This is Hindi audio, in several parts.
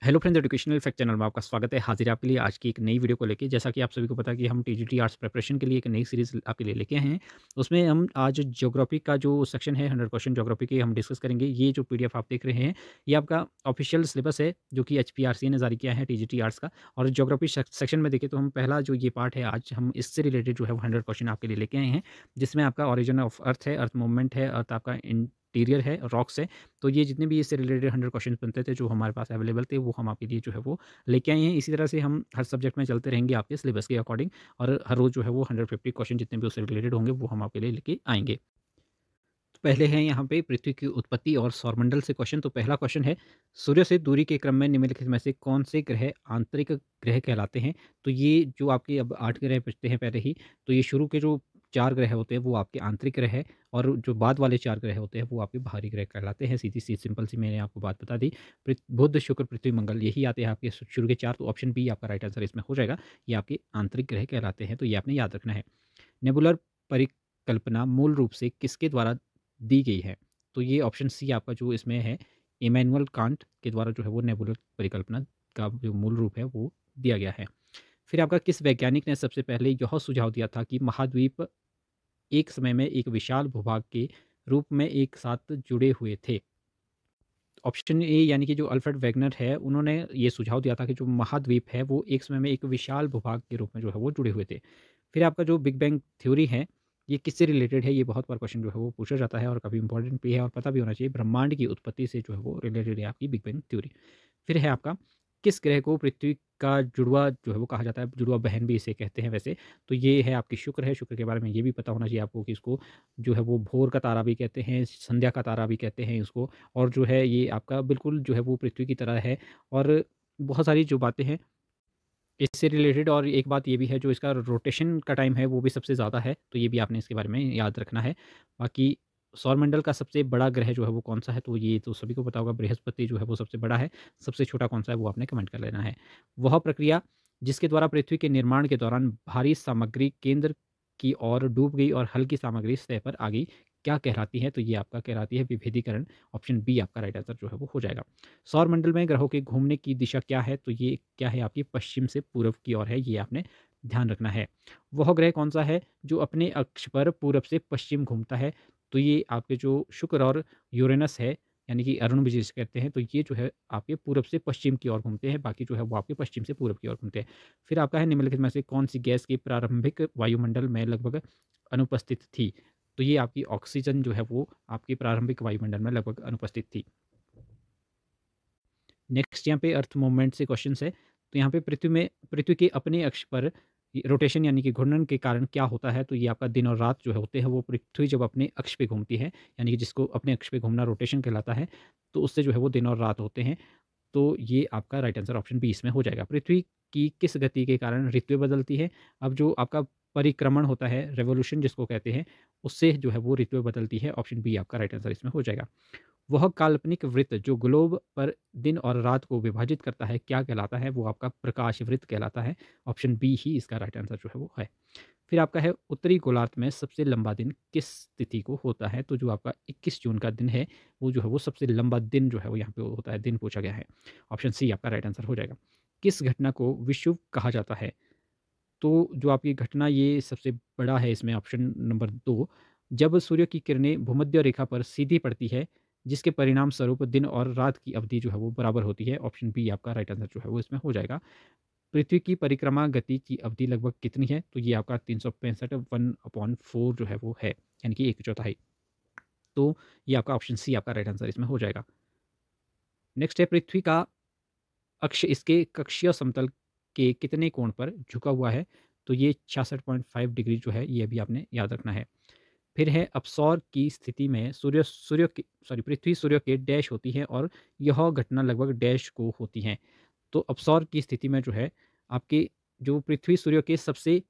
Hello friends, educational fact channel में आपका स्वागत है। हाजिर है आपके लिए आज की एक नई वीडियो को लेके। जैसा कि आप सभी को पता है कि हम टीजीटी आर्ट्स प्रिपरेशन के लिए एक नई सीरीज़ आपके लिए लेके आए हैं। उसमें हम आज ज्योग्राफी का जो सेक्शन है 100 क्वेश्चन ज्योग्राफी के हम डिस्कस करेंगे। ये जो पीडीएफ आप देख रहे हैं, ये आपका ऑफिशियल सिलेबस है जो कि एचपीआरसी ने जारी किया है टीजीटी आर्ट्स का। और ज्योग्राफी सेक्शन में देखें तो हम पहला जो ये पार्ट है, आज हम इससे रिलेटेड जो है वो 100 क्वेश्चन आपके लिए लेके आए हैं, जिसमें आपका ओरिजिन ऑफ अर्थ है, अर्थ मूवमेंट है, अर्थ आपका इंटीरियर है, रॉक्स है। तो ये जितने भी इससे रिलेटेड 100 क्वेश्चन बनते थे जो हमारे पास अवेलेबल थे, वो हम आपके लिए जो है वो लेके आए हैं। इसी तरह से हम हर सब्जेक्ट में चलते रहेंगे आपके सिलेबस के अकॉर्डिंग, और हर रोज़ जो है वो 150 क्वेश्चन जितने भी उससे रिलेटेड होंगे वो हम आपके लिए लेके आएँगे। तो पहले है यहाँ पे पृथ्वी की उत्पत्ति और सौरमंडल से क्वेश्चन। तो पहला क्वेश्चन है, सूर्य से दूरी के क्रम में निम्नलिखित में से कौन से ग्रह आंतरिक ग्रह कहलाते हैं? तो ये जो आपके अब 8 ग्रह बचते हैं पहले ही, तो ये शुरू के जो 4 ग्रह होते हैं वो आपके आंतरिक ग्रह है, और जो बाद वाले 4 ग्रह होते हैं वो आपके बाहरी ग्रह कहलाते हैं। सीधी-सी सिंपल सी मैंने आपको बात बता दी। बुध, शुक्र, पृथ्वी, मंगल यही आते हैं आपके शुरू के 4, तो ऑप्शन बी आपका राइट आंसर इसमें हो जाएगा। ये आपके आंतरिक ग्रह कहलाते हैं, तो ये आपने याद रखना है। नेबुलर परिकल्पना मूल रूप से किसके द्वारा दी गई है? तो ये ऑप्शन सी आपका जो इसमें है, इमैनुअल कांट के द्वारा जो है वो नेबुलर परिकल्पना का जो मूल रूप है वो दिया गया है। फिर आपका किस वैज्ञानिक ने सबसे पहले यह सुझाव दिया था कि महाद्वीप एक समय में एक विशाल भूभाग के रूप में एक साथ जुड़े हुए थे? ऑप्शन ए यानी कि जो अल्फ्रेड वेगनर है, उन्होंने ये सुझाव दिया था कि जो महाद्वीप है वो एक समय में एक विशाल भूभाग के रूप में जो है वो जुड़े हुए थे। फिर आपका जो बिग बैंग थ्योरी है, ये किससे रिलेटेड है? ये बहुत बार क्वेश्चन जो है वो पूछा जाता है और काफ़ी इंपॉर्टेंट भी है और पता भी होना चाहिए। ब्रह्मांड की उत्पत्ति से जो है वो रिलेटेड है आपकी बिग बैंग थ्योरी। फिर है आपका, किस ग्रह को पृथ्वी का जुड़वा जो है वो कहा जाता है? जुड़वा बहन भी इसे कहते हैं वैसे। तो ये है आपकी शुक्र है। शुक्र के बारे में ये भी पता होना चाहिए आपको कि इसको जो है वो भोर का तारा भी कहते हैं, संध्या का तारा भी कहते हैं इसको। और जो है ये आपका बिल्कुल जो है वो पृथ्वी की तरह है। और बहुत सारी जो बातें हैं इससे रिलेटेड, और एक बात ये भी है, जो इसका रोटेशन का टाइम है वो भी सबसे ज़्यादा है, तो ये भी आपने इसके बारे में याद रखना है। बाकी सौरमंडल का सबसे बड़ा ग्रह जो है वो कौन-सा है? तो ये तो सभी को पता होगा, बृहस्पति जो है वो सबसे बड़ा है। सबसे छोटा कौन-सा है वो आपने कमेंट कर लेना है। वह प्रक्रिया जिसके द्वारा पृथ्वी के निर्माण के दौरान भारी सामग्री केंद्र की ओर डूब गई और हल्की सामग्री सतह पर आ गई, क्या कहलाती है? तो ये आपका कहलाती है विभेदीकरण। ऑप्शन बी आपका राइट आंसर जो है वो हो जाएगा। सौरमंडल में ग्रहों के घूमने की दिशा क्या है? तो ये क्या है आपकी, पश्चिम से पूर्व की ओर है, ये आपने ध्यान रखना है। वह ग्रह कौन-सा है जो अपने अक्ष पर पूरब से पश्चिम घूमता है? तो ये आपके जो शुक्र और यूरेनस है, यानी कि अरुण भी जिसे कहते हैं, तो ये जो है आपके पूरब से पश्चिम की ओर घूमते हैं, बाकी जो है वो आपके पश्चिम से पूरब की ओर घूमते हैं। फिर आपका है, निम्नलिखित में से कौन-सी गैस की प्रारंभिक वायुमंडल में लगभग अनुपस्थित थी? तो ये आपकी ऑक्सीजन जो है वो आपकी प्रारंभिक वायुमंडल में लगभग अनुपस्थित थी। नेक्स्ट यहाँ पे अर्थ मूवमेंट से क्वेश्चंस है। तो यहाँ पे पृथ्वी के अपने अक्ष पर रोटेशन यानी कि घूर्णन के कारण क्या होता है? तो ये आपका दिन और रात जो है होते हैं, वो पृथ्वी जब अपने अक्ष पे घूमती है, यानी कि जिसको अपने अक्ष पे घूमना रोटेशन कहलाता है, तो उससे जो है वो दिन और रात होते हैं। तो ये आपका राइट आंसर ऑप्शन बी इसमें हो जाएगा। पृथ्वी की किस गति के कारण ऋतुएँ बदलती है? अब जो आपका परिक्रमण होता है, रेवोल्यूशन जिसको कहते हैं, उससे जो है वो ऋतुएँ बदलती है। ऑप्शन बी आपका राइट आंसर इसमें हो जाएगा। वह काल्पनिक वृत्त जो ग्लोब पर दिन और रात को विभाजित करता है, क्या कहलाता है? वो आपका प्रकाश वृत्त कहलाता है। ऑप्शन बी ही इसका राइट आंसर जो है वो है। फिर आपका है, उत्तरी गोलार्ध में सबसे लंबा दिन किस तिथि को होता है? तो जो आपका 21 जून का दिन है, वो जो है वो सबसे लंबा दिन जो है वो यहाँ पे होता है, दिन पूछा गया है। ऑप्शन सी आपका राइट आंसर हो जाएगा। किस घटना को विषुव कहा जाता है? तो जो आपकी घटना ये सबसे बड़ा है इसमें, ऑप्शन नंबर 2, जब सूर्य की किरणें भूमध्य रेखा पर सीधी पड़ती है, जिसके परिणाम स्वरूप दिन और रात की अवधि जो है वो बराबर होती है। ऑप्शन बी आपका राइट आंसर जो है वो इसमें हो जाएगा। पृथ्वी की परिक्रमा गति की अवधि लगभग कितनी है? तो ये आपका 365 1/4 जो है वो है, यानी कि 1/4। तो ये आपका ऑप्शन सी आपका राइट आंसर इसमें हो जाएगा। नेक्स्ट है, पृथ्वी का अक्ष इसके कक्षीय समतल के कितने कोण पर झुका हुआ है? तो ये 66.5 डिग्री जो है, ये भी आपने याद रखना है। फिर है, अपसौर की स्थिति में पृथ्वी सूर्य के डैश होती है और यह घटना लगभग डैश को होती है। तो अपसौर की स्थिति में जो है आपकी जो पृथ्वी सूर्य के सबसे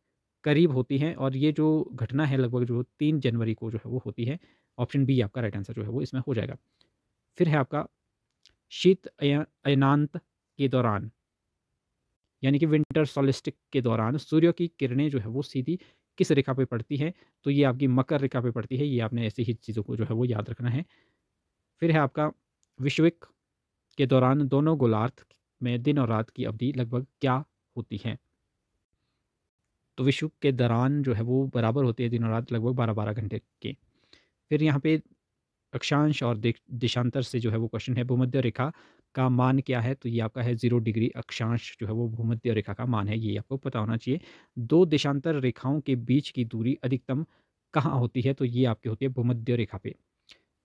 करीब होती है, और ये जो घटना है लगभग जो 3 जनवरी को जो है वो होती है। ऑप्शन बी आपका राइट आंसर जो है वो इसमें हो जाएगा। फिर है आपका, शीत अयनांत के दौरान, यानी कि विंटर सोलिस्टिक के दौरान सूर्य की किरणें जो है वो सीधी किस रेखा पे पड़ती है? तो ये आपकी मकर रेखा पे पड़ती है। ये आपने ऐसी ही चीज़ों को जो है वो याद रखना है। फिर है आपका, विश्वयुद्ध के दौरान दोनों गोलार्ध में दिन और रात की अवधि लगभग क्या होती है? तो विश्व के दौरान जो है वो बराबर होती है दिन और रात लगभग 12-12 घंटे के। फिर यहाँ पे अक्षांश और देशांतर से जो है वो क्वेश्चन है, भूमध्य रेखा का मान क्या है? तो ये आपका है 0 डिग्री अक्षांश जो है वो भूमध्य रेखा का मान है, ये आपको पता होना चाहिए। 2 देशांतर रेखाओं के बीच की दूरी अधिकतम कहाँ होती है? तो ये आपकी होती है भूमध्य रेखा पे,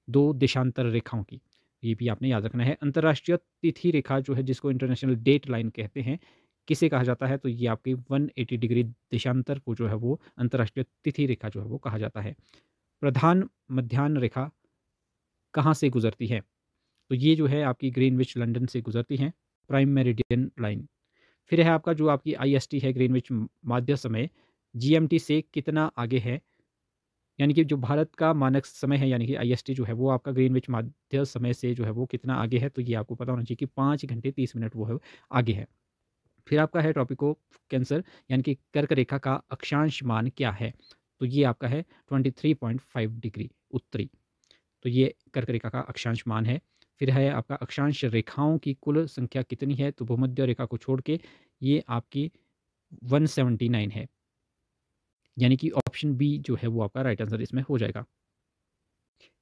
2 देशांतर रेखाओं की, ये भी आपने याद रखना है। अंतर्राष्ट्रीय तिथि रेखा जो है जिसको इंटरनेशनल डेट लाइन कहते हैं, किसे कहा जाता है? तो ये आपकी 180 डिग्री देशांतर को जो है वो अंतर्राष्ट्रीय तिथि रेखा जो है वो कहा जाता है। प्रधान मध्याह्न रेखा कहाँ से गुज़रती है? तो ये जो है आपकी ग्रीनविच लंदन से गुज़रती हैं, प्राइम मेरिडियन लाइन। फिर है आपका जो आपकी आईएसटी है ग्रीनविच माध्य समय, जीएमटी से कितना आगे है? यानी कि जो भारत का मानक समय है यानी कि आईएसटी जो है वो आपका ग्रीनविच माध्य समय से जो है वो कितना आगे है? तो ये आपको पता होना चाहिए कि 5 घंटे 30 मिनट वो है आगे है। फिर आपका है ट्रॉपिको कैंसर यानी कि कर्क रेखा का अक्षांश मान क्या है? तो ये आपका है 23.5 डिग्री उत्तरी। तो ये कर्क रेखा का अक्षांश मान है। फिर है आपका अक्षांश रेखाओं की कुल संख्या कितनी है? तो भूमध्य रेखा को छोड़ के ये आपकी 179 है। यानी कि ऑप्शन बी जो है वो आपका राइट आंसर इसमें हो जाएगा।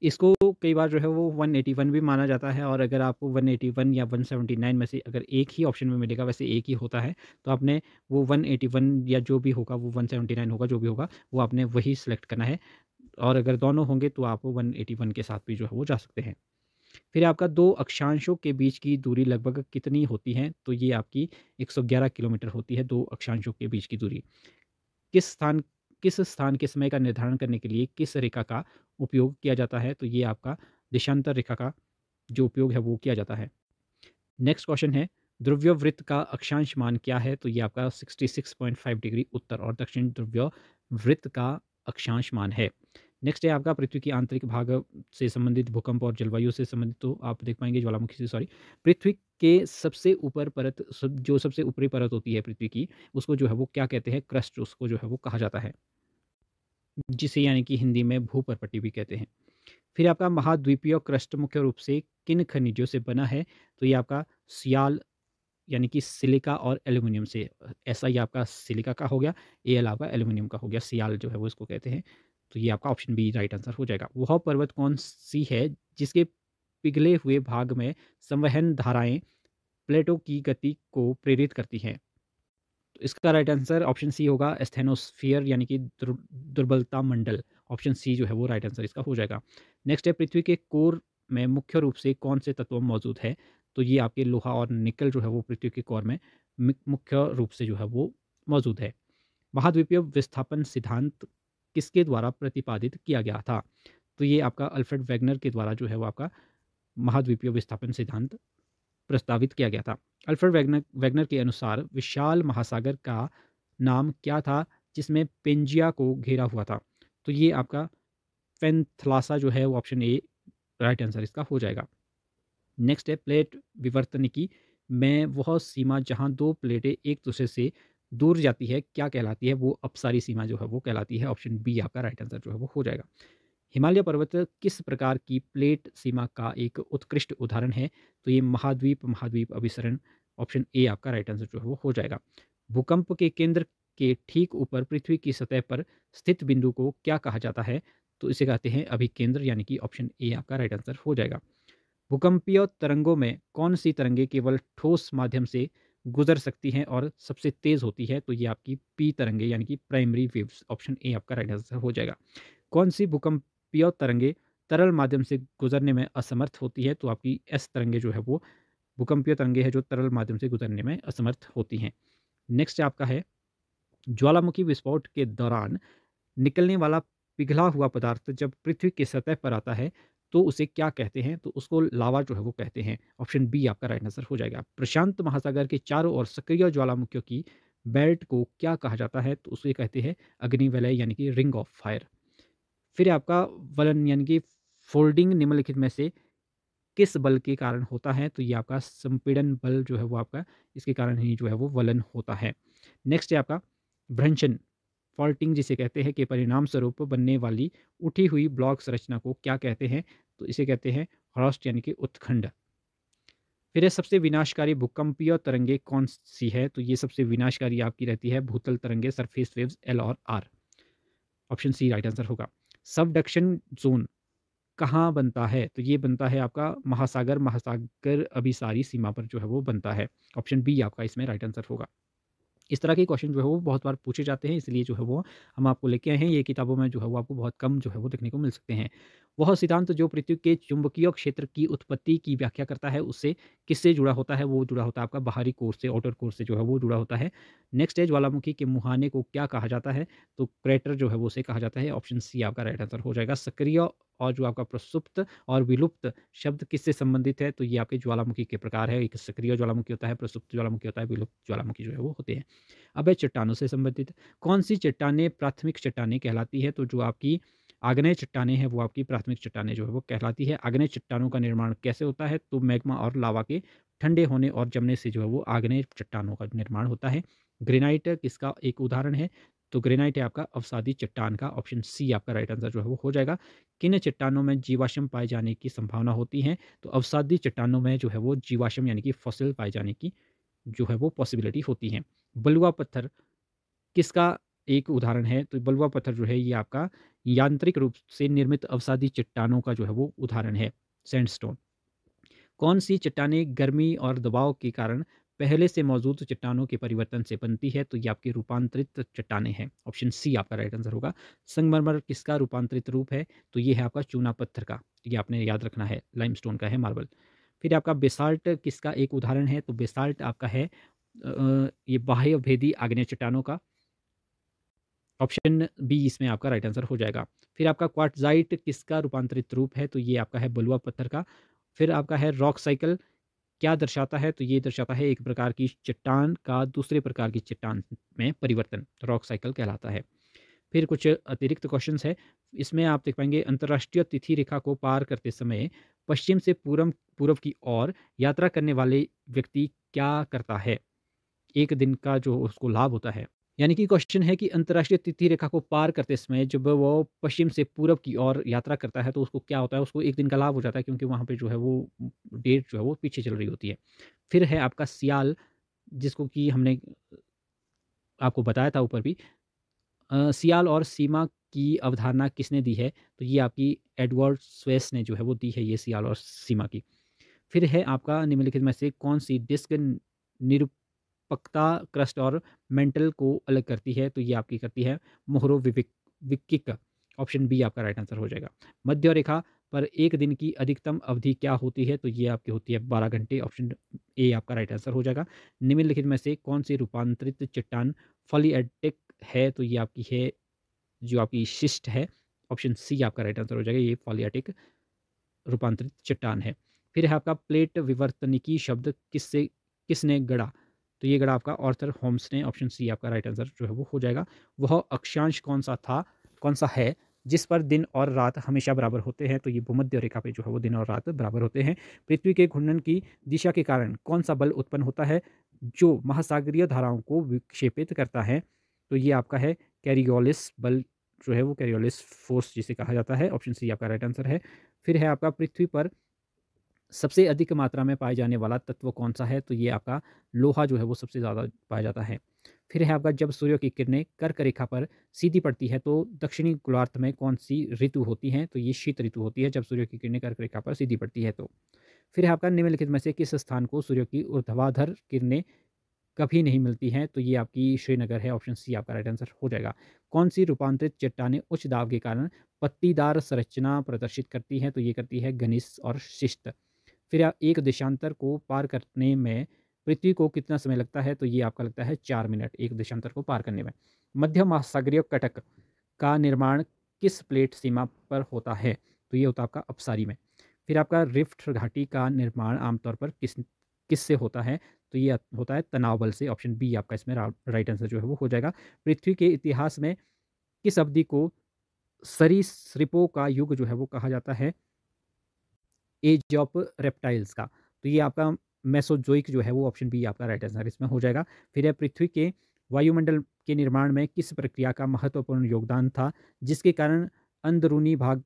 इसको कई बार जो है वो 181 भी माना जाता है और अगर आपको 181 या 179 में से अगर एक ही ऑप्शन में मिलेगा, वैसे एक ही होता है, तो आपने वो 181 या जो भी होगा वो 179 होगा, जो भी होगा वो आपने वही सिलेक्ट करना है। और अगर दोनों होंगे तो आप 181 के साथ भी जो है वो जा सकते हैं। फिर आपका 2 अक्षांशों के बीच की दूरी लगभग कितनी होती है? तो ये आपकी 111 किलोमीटर होती है 2 अक्षांशों के बीच की दूरी। किस स्थान किस स्थान के समय का निर्धारण करने के लिए किस रेखा का उपयोग किया जाता है? तो ये आपका देशांतर रेखा का जो उपयोग है वो किया जाता है। नेक्स्ट क्वेश्चन है, ध्रुवीय वृत्त का अक्षांश मान क्या है? तो ये आपका 66.5 डिग्री उत्तर और दक्षिण ध्रुवीय वृत्त का अक्षांश मान है। नेक्स्ट है आपका पृथ्वी की आंतरिक भाग से संबंधित भूकंप और जलवायु से संबंधित, तो आप देख पाएंगे ज्वालामुखी से, सॉरी, पृथ्वी के सबसे ऊपर परत जो सबसे ऊपरी परत होती है पृथ्वी की, उसको जो है वो क्या कहते हैं? क्रस्ट उसको जो है वो कहा जाता है, जिसे यानी कि हिंदी में भूपर्पट्टी भी कहते हैं। फिर आपका महाद्वीपीय क्रस्ट मुख्य रूप से किन खनिजों से बना है? तो ये आपका सियाल यानी कि सिलिका और एल्यूमीनियम से। ऐसा ही आपका सिलिका का हो गया, एल आपका एल्यूमीनियम का हो गया, सियाल जो है वो इसको कहते हैं। तो ये आपका ऑप्शन बी राइट आंसर हो जाएगा। वह पर्वत कौन सी है जिसके पिघले हुए भाग में संवहन धाराएं प्लेटों की गति को प्रेरित करती हैं? तो इसका राइट आंसर ऑप्शन सी होगा, एस्थेनोस्फियर यानी कि दुर्बलता मंडल। ऑप्शन सी जो है वो राइट आंसर इसका हो जाएगा। नेक्स्ट है, पृथ्वी के कोर में मुख्य रूप से कौन से तत्व मौजूद है? तो ये आपके लोहा और निकल जो है वो पृथ्वी के कोर में मुख्य रूप से जो है वो मौजूद है। महाद्वीपीय विस्थापन सिद्धांत किसके द्वारा प्रतिपादित किया गया था? तो ये आपका अल्फ्रेड वेगनर के द्वारा जो है वो आपका महाद्वीपीय विस्थापन सिद्धांत प्रस्तावित किया गया था। अल्फ्रेड वेगनर के अनुसार विशाल महासागर का नाम क्या था जिसमें पेंजिया को घेरा हुआ था? तो ये आपका पेंथलासा जो है वो ऑप्शन ए राइट आंसर इसका हो जाएगा। नेक्स्ट है, प्लेट विवर्तनिकी में वह सीमा जहां दो प्लेटें एक दूसरे से दूर जाती है क्या कहलाती है? वो अपसारी सीमा जो है वो कहलाती है। ऑप्शन बी आपका राइट आंसर जो है वो हो जाएगा। हिमालय पर्वत किस प्रकार की प्लेट सीमा का एक उत्कृष्ट उदाहरण है? तो ये महाद्वीप महाद्वीप अभिसरण, ऑप्शन ए आपका राइट आंसर जो है वो हो जाएगा। भूकंप के केंद्र के ठीक ऊपर पृथ्वी की सतह पर स्थित बिंदु को क्या कहा जाता है? तो इसे कहते हैं अभिकेंद्र, यानी कि ऑप्शन ए आपका राइट आंसर हो जाएगा। भूकंपीय तरंगों में कौन सी तरंगे केवल ठोस माध्यम से गुजर सकती हैं और सबसे तेज होती है? तो ये आपकी पी तरंगे यानी कि प्राइमरी वेव्स, ऑप्शन ए आपका राइट आंसर हो जाएगा। कौन सी भूकंपीय तरंगे तरल माध्यम से गुजरने में असमर्थ होती है? तो आपकी एस तरंगे जो है वो भूकंपीय तरंगे है जो तरल माध्यम से गुजरने में असमर्थ होती हैं। नेक्स्ट आपका है, ज्वालामुखी विस्फोट के दौरान निकलने वाला पिघला हुआ पदार्थ जब पृथ्वी की सतह पर आता है तो उसे क्या कहते हैं? तो उसको लावा जो है वो कहते हैं। ऑप्शन बी आपका राइट आंसर हो जाएगा। प्रशांत महासागर के चारों ओर सक्रिय ज्वालामुखियों की बेल्ट को क्या कहा जाता है? तो उसे कहते हैं अग्निवलय यानी कि रिंग ऑफ फायर। फिर आपका वलन यानी कि फोल्डिंग निम्नलिखित में से किस बल के कारण होता है? तो ये आपका संपीड़न बल जो है वो आपका इसके कारण ही जो है वो वलन होता है। नेक्स्ट है आपका भ्रंशन फॉल्टिंग जिसे कहते हैं, के परिणाम स्वरूप बनने वाली उठी हुई ब्लॉक संरचना को क्या कहते हैं? तो इसे कहते हैं ह्रस्ट यानी कि उत्खंड। फिर है सबसे विनाशकारी भूकंपीय तरंगे कौन-सी है? तो ये सबसे विनाशकारी आपकी रहती है भूतल तरंगे सरफेस वेव्स एल और R. Option C right answer होगा। सबडक्शन ज़ोन कहाँ बनता है? तो ये बनता है आपका महासागर महासागर अभिसारी सीमा पर जो है वो बनता है। ऑप्शन बी आपका इसमें राइट आंसर होगा। इस तरह के क्वेश्चन जो है वो बहुत बार पूछे जाते हैं, इसलिए जो है वो हम आपको लेके आए हैं। ये किताबों में जो है वो आपको बहुत कम जो है वो देखने को मिल सकते हैं। वह सिद्धांत जो पृथ्वी के चुंबकीय क्षेत्र की उत्पत्ति की व्याख्या करता है, उससे किससे जुड़ा होता है? वो जुड़ा होता है आपका बाहरी कोर से, आउटर कोर से जो है वो जुड़ा होता है। नेक्स्ट है ज्वालामुखी के मुहाने को क्या कहा जाता है? तो क्रेटर जो है वो उसे कहा जाता है। ऑप्शन सी आपका राइट आंसर हो जाएगा। सक्रिय और जो आपका प्रसुप्त और विलुप्त शब्द किससे संबंधित है? तो ये आपके ज्वालामुखी के प्रकार है। एक सक्रिय ज्वालामुखी होता है, प्रसुप्त ज्वालामुखी होता है, विलुप्त ज्वालामुखी जो है वो होते हैं। अब है चट्टानों से संबंधित। कौन-सी चट्टानें प्राथमिक चट्टानें कहलाती है? तो जो आपकी आग्नेय चट्टानें हैं, वो आपकी प्राथमिक चट्टानें जो है वो कहलाती है। आग्नेय चट्टानों का निर्माण कैसे होता है? तो मैग्मा और लावा के ठंडे होने और जमने से जो है वो आग्नेय चट्टानों का निर्माण होता है। ग्रेनाइट किसका एक उदाहरण है? तो ग्रेनाइट है आपका अवसादी चट्टान का। ऑप्शन सी आपका राइट आंसर जो है वो हो जाएगा। किन चट्टानों में जीवाश्म पाए जाने की संभावना होती है? तो अवसादी चट्टानों में जो है वो जीवाश्म यानी कि फॉसिल पाए जाने की जो है वो पॉसिबिलिटी होती है। बलुआ पत्थर किसका एक उदाहरण है? तो बलुआ पत्थर जो है ये आपका यांत्रिक रूप से निर्मित अवसादी चट्टानों का जो है वो उदाहरण है, सैंडस्टोन। कौन-सी चट्टानें गर्मी और दबाव के कारण पहले से मौजूद चट्टानों के परिवर्तन से बनती है? तो ये आपकी रूपांतरित चट्टानें हैं। ऑप्शन सी आपका राइट आंसर होगा। संगमरमर किसका रूपांतरित रूप है? तो ये है आपका चूना पत्थर का। ये आपने याद रखना है, लाइमस्टोन का है मार्बल। फिर आपका बेसाल्ट किसका एक उदाहरण है? तो बेसाल्ट आपका है ये बाह्य भेदी आग्नेय चट्टानों का। ऑप्शन बी इसमें आपका राइट आंसर हो जाएगा। फिर आपका क्वार्टज़ाइट किसका रूपांतरित रूप है? तो ये आपका है बलुआ पत्थर का। फिर आपका है रॉक साइकिल क्या दर्शाता है? तो ये दर्शाता है एक प्रकार की चट्टान का दूसरे प्रकार की चट्टान में परिवर्तन, रॉक साइकिल कहलाता है। फिर कुछ अतिरिक्त क्वेश्चंस है। इसमें आप देख पाएँगे अंतर्राष्ट्रीय तिथि रेखा को पार करते समय पश्चिम से पूर्व की ओर यात्रा करने वाले व्यक्ति क्या करता है? 1 दिन का जो उसको लाभ होता है। यानी कि क्वेश्चन है कि अंतर्राष्ट्रीय तिथि रेखा को पार करते समय जब वो पश्चिम से पूर्व की ओर यात्रा करता है तो उसको क्या होता है? उसको 1 दिन का लाभ हो जाता है क्योंकि वहाँ पे जो है वो डेट जो है वो पीछे चल रही होती है। फिर है आपका सियाल जिसको कि हमने आपको बताया था ऊपर भी। सियाल और सीमा की अवधारणा किसने दी है? तो ये आपकी एडवर्ड स्वेस ने जो है वो दी है ये सियाल और सीमा की। फिर है आपका निम्नलिखित में से कौन-सी डिस्क निरपेक्षता क्रस्ट और मेंटल को अलग करती है? तो ये आपकी करती है मोहरोविकिक। ऑप्शन बी आपका राइट आंसर हो जाएगा। मध्य रेखा पर 1 दिन की अधिकतम अवधि क्या होती है? तो ये आपकी होती है 12 घंटे। ऑप्शन ए आपका राइट आंसर हो जाएगा। निम्नलिखित में से कौन-सी रूपांतरित चट्टान पॉलीएटिक है? तो ये आपकी है जो आपकी शिस्ट है। ऑप्शन सी आपका राइट आंसर हो जाएगा। ये पॉलीएटिक रूपांतरित चट्टान है। फिर है आपका प्लेट विवर्तनिकी शब्द किसने गढ़ा? तो ये गढ़ा आपका आर्थर होम्स ने। ऑप्शन सी आपका राइट आंसर जो है वो हो जाएगा। वह अक्षांश कौन-सा है जिस पर दिन और रात हमेशा बराबर होते हैं? तो ये भूमध्य रेखा पे जो है वो दिन और रात बराबर होते हैं। पृथ्वी के घूर्णन की दिशा के कारण कौन-सा बल उत्पन्न होता है जो महासागरीय धाराओं को विक्षेपित करता है? तो ये आपका है कोरियोलिस बल जो है वो कोरियोलिस फ़ोर्स जिसे कहा जाता है। ऑप्शन सी आपका राइट आंसर है। फिर है आपका पृथ्वी पर सबसे अधिक मात्रा में पाए जाने वाला तत्व कौन-सा है? तो ये आपका लोहा जो है वो सबसे ज़्यादा पाया जाता है। फिर है आपका जब सूर्य की किरणें कर्क रेखा पर सीधी पड़ती है तो दक्षिणी गोलार्ध में कौन-सी ऋतु होती है? तो ये शीत ऋतु होती है जब सूर्य की किरणें कर्क रेखा पर सीधी पड़ती है तो। फिर है आपका निम्नलिखित में से किस स्थान को सूर्य की ऊर्ध्वाधर किरणें कभी नहीं मिलती हैं? तो ये आपकी श्रीनगर है। ऑप्शन सी आपका राइट आंसर हो जाएगा। कौन-सी रूपांतरित चट्टानें उच्च दाब के कारण पत्तीदार संरचना प्रदर्शित करती हैं? तो ये करती है ग्नीस और शिस्ट। फिर एक देशांतर को पार करने में पृथ्वी को कितना समय लगता है? तो ये आपका लगता है 4 मिनट एक देशांतर को पार करने में। मध्य महासागरीय कटक का निर्माण किस प्लेट सीमा पर होता है? तो ये होता है आपका अपसारी में। फिर आपका रिफ्ट घाटी का निर्माण आमतौर पर किससे होता है? तो ये होता है तनाव बल से। ऑप्शन बी आपका इसमें राइट आंसर जो है वो हो जाएगा। पृथ्वी के इतिहास में किस अवधि को सरीसृपों का युग जो है वो कहा जाता है? एज ऑफ रेप्टाइल्स का। तो ये आपका मेसोजोइक जो है वो ऑप्शन बी आपका राइट आंसर इसमें हो जाएगा। फिर है पृथ्वी के वायुमंडल के निर्माण में किस प्रक्रिया का महत्वपूर्ण योगदान था जिसके कारण अंदरूनी भाग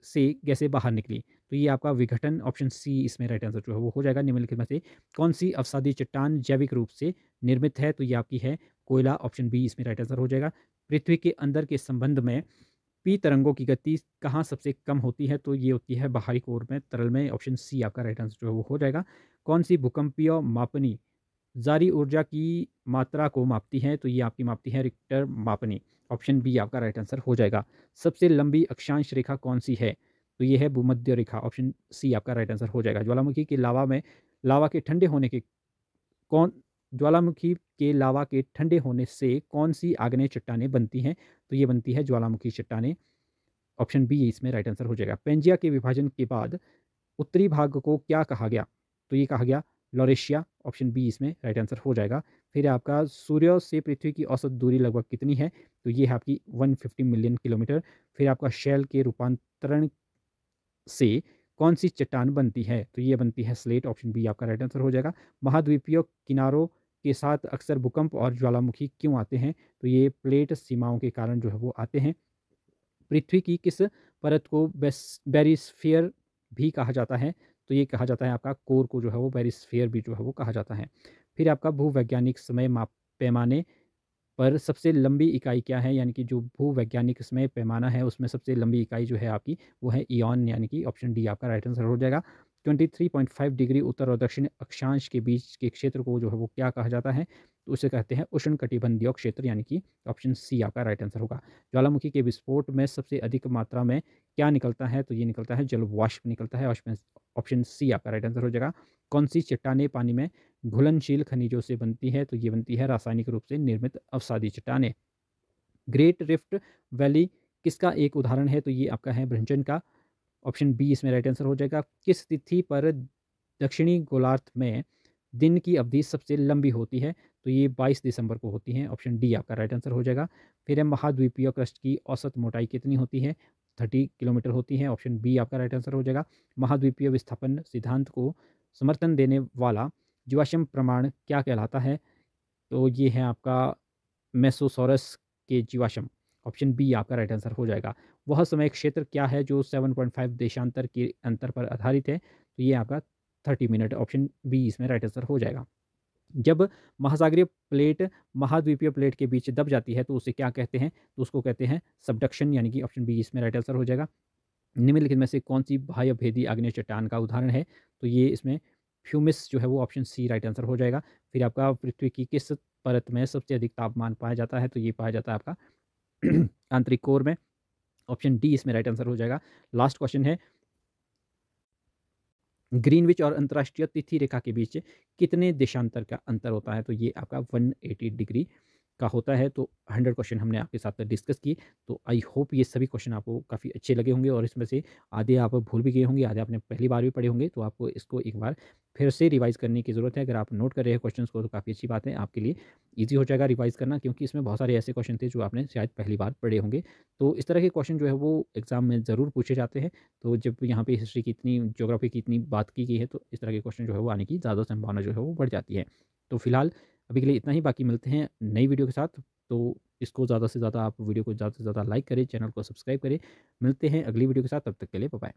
से गैसें बाहर निकली? तो ये आपका विघटन ऑप्शन सी इसमें राइट आंसर जो है वो हो जाएगा। निम्नलिखित में से कौन सी अवसादी चट्टान जैविक रूप से निर्मित है? तो ये आपकी है कोयला, ऑप्शन बी इसमें राइट आंसर हो जाएगा। पृथ्वी के अंदर के संबंध में पी तरंगों की गति कहाँ सबसे कम होती है? तो ये होती है बाहरी कोर में, तरल में, ऑप्शन सी आपका राइट आंसर जो है वो हो जाएगा। कौन सी भूकंपीय मापनी जारी ऊर्जा की मात्रा को मापती है? तो ये आपकी मापती है रिक्टर मापनी, ऑप्शन बी आपका राइट आंसर हो जाएगा। सबसे लंबी अक्षांश रेखा कौन सी है? तो ये है भूमध्य रेखा, ऑप्शन सी आपका राइट आंसर हो जाएगा। ज्वालामुखी के लावा में लावा के ठंडे होने के कौन ज्वालामुखी के लावा के ठंडे होने से कौन सी आग्नेय चट्टानें बनती हैं? तो ये बनती है ज्वालामुखी चट्टानें, ऑप्शन बी इसमें राइट आंसर हो जाएगा। पेंजिया के विभाजन के बाद उत्तरी भाग को क्या कहा गया? तो ये कहा गया लॉरेशिया, ऑप्शन बी इसमें राइट आंसर हो जाएगा। फिर आपका सूर्य से पृथ्वी की औसत दूरी लगभग कितनी है? तो ये है आपकी 150 मिलियन किलोमीटर। फिर आपका शैल के रूपांतरण से कौन सी चट्टान बनती है? तो ये बनती है स्लेट, ऑप्शन बी आपका राइट आंसर हो जाएगा। महाद्वीपीय किनारों के साथ अक्सर भूकंप और ज्वालामुखी क्यों आते हैं? तो ये प्लेट सीमाओं के कारण जो है वो आते हैं। पृथ्वी की किस परत को बैरिस्फीयर भी कहा जाता है? तो ये कहा जाता है आपका कोर को जो है वो बैरिस्फीयर भी जो है वो कहा जाता है। फिर आपका भूवैज्ञानिक समय माप पैमाने पर सबसे लंबी इकाई क्या है? यानी कि जो भूवैज्ञानिक समय पैमाना है उसमें सबसे लंबी इकाई जो है आपकी वो है ईयॉन, यानी कि ऑप्शन डी आपका राइट आंसर हो जाएगा। 23.5 डिग्री उत्तर और दक्षिण अक्षांश के बीच के क्षेत्र को जो है वो क्या कहा जाता है? तो उसे कहते हैं उष्णकटिबंधीय क्षेत्र, यानी कि ऑप्शन सी आपका राइट आंसर होगा। ज्वालामुखी के विस्फोट में सबसे अधिक मात्रा में क्या निकलता है? तो ये निकलता है जल वाष्प निकलता है, ऑप्शन सी आपका राइट आंसर हो जाएगा। कौन सी चट्टानें पानी में घुलनशील खनिजों से बनती है? तो ये बनती है रासायनिक रूप से निर्मित अवसादी चट्टानें। ग्रेट रिफ्ट वैली किसका एक उदाहरण है? तो ये आपका है भ्रंजन का, ऑप्शन बी इसमें राइट आंसर हो जाएगा। किस तिथि पर दक्षिणी गोलार्ध में दिन की अवधि सबसे लंबी होती है? तो ये 22 दिसंबर को होती है, ऑप्शन डी आपका राइट आंसर हो जाएगा। फिर है महाद्वीपीय क्रस्ट की औसत मोटाई कितनी होती है? 30 किलोमीटर होती है, ऑप्शन बी आपका राइट आंसर हो जाएगा। महाद्वीपीय विस्थापन सिद्धांत को समर्थन देने वाला जीवाश्म प्रमाण क्या कहलाता है? तो ये है आपका मेसोसॉरस के जीवाश्म, ऑप्शन बी आपका राइट आंसर हो जाएगा। वह समय क्षेत्र क्या है जो 7.5 देशांतर के अंतर पर आधारित है? तो ये आपका 30 मिनट, ऑप्शन बी इसमें राइट आंसर हो जाएगा। जब महासागरीय प्लेट महाद्वीपीय प्लेट के बीच दब जाती है तो उसे क्या कहते हैं? तो उसको कहते हैं सबडक्शन, यानी कि ऑप्शन बी इसमें राइट आंसर हो जाएगा। निम्नलिखित में से कौन सी बाह्य भेदी आग्नेय चट्टान का उदाहरण है? तो ये इसमें फ्यूमिस जो है वो ऑप्शन सी राइट आंसर हो जाएगा। फिर आपका पृथ्वी की किस परत में सबसे अधिक तापमान पाया जाता है? तो ये पाया जाता है आपका आंतरिक कोर में, ऑप्शन डी इसमें राइट आंसर हो जाएगा। लास्ट क्वेश्चन है, ग्रीनविच और अंतर्राष्ट्रीय तिथि रेखा के बीच कितने देशांतर का अंतर होता है? तो ये आपका 180 डिग्री का होता है। तो 100 क्वेश्चन हमने आपके साथ डिस्कस किए। तो आई होप ये सभी क्वेश्चन आपको काफ़ी अच्छे लगे होंगे और इसमें से आधे आप भूल भी गए होंगे, आधे आपने पहली बार भी पढ़े होंगे। तो आपको इसको एक बार फिर से रिवाइज़ करने की ज़रूरत है। अगर आप नोट कर रहे हैं क्वेश्चंस को तो काफ़ी अच्छी बात है, आपके लिए ईज़ी हो जाएगा रिवाइज़ करना, क्योंकि इसमें बहुत सारे ऐसे क्वेश्चन थे जो आपने शायद पहली बार पढ़े होंगे। तो इस तरह के क्वेश्चन जो है वो एग्ज़ाम में ज़रूर पूछे जाते हैं। तो जब यहाँ पे हिस्ट्री की इतनी, ज्योग्राफी की इतनी बात की गई है तो इस तरह के क्वेश्चन जो है वो आने की ज़्यादा संभावना जो है वो बढ़ जाती है। तो फिलहाल अभी के लिए इतना ही, बाकी मिलते हैं नई वीडियो के साथ। तो इसको ज़्यादा से ज़्यादा आप वीडियो को ज़्यादा से ज़्यादा लाइक करें, चैनल को सब्सक्राइब करें। मिलते हैं अगली वीडियो के साथ, तब तक के लिए बाय बाय।